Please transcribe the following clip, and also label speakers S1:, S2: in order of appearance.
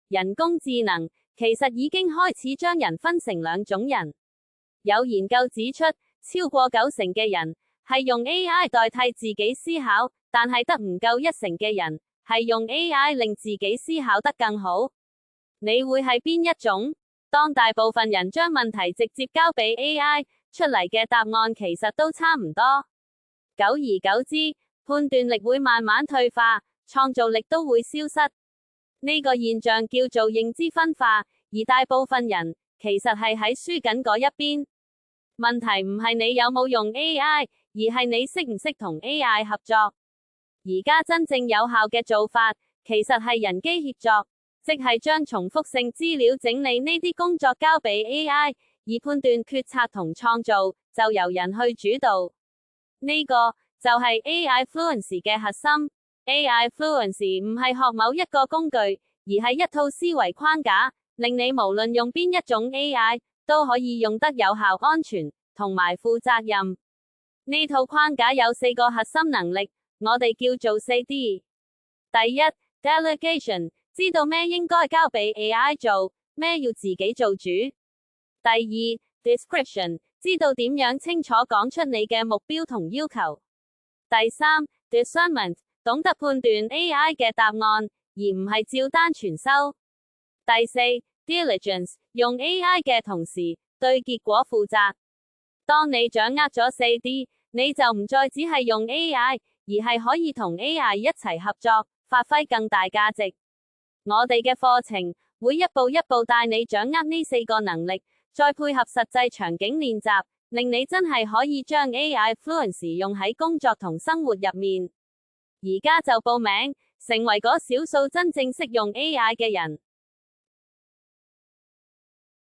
S1: 人工智能其實已經開始將人分成兩種人。有研究指出，超過90%嘅人係用 AI 代替自己思考，但係得唔夠1%嘅人係用 AI 令自己思考得更好。你會係邊一種？當大部分人將問題直接交俾 AI， 出嚟嘅答案其實都差唔多。久而久之，判斷力會慢慢退化，創造力都會消失。呢個現象叫做認知分化，而大部分人其實係喺輸緊嗰一邊。問題唔係你有冇用 AI， 而係你識唔識同 AI 合作。而家真正有效嘅做法，其實係人機協作，即係將重複性資料整理呢啲工作交俾 AI， 而判斷決策同創造就由人去主導。呢個就係 AI Fluency 嘅核心。AI Fluency 唔係學某一個工具，而係一套思維框架，令你無論用邊一種 AI 都可以用得有效、安全同埋負責任。呢套框架有4個核心能力，我哋叫做4D。第一 Delegation， 知道咩應該交俾 AI 做，咩要自己做主。第二 Description， 知道點樣清楚講出你嘅目標同要求。第三 Discernment， 懂得判斷 AI 嘅答案，而唔係照單全收。第四 Diligence， 用 AI 嘅同時，對結果負責。當你掌握咗4D， 你就唔再只係用 AI， 而係可以同 AI 一齊合作，發揮更大價值。我哋嘅課程會一步一步帶你掌握呢4個能力，再配合實際場景練習，令你真係可以將 AI Fluency 用喺工作同生活入面。而家就報名，成為嗰少數真正識用 AI 嘅人。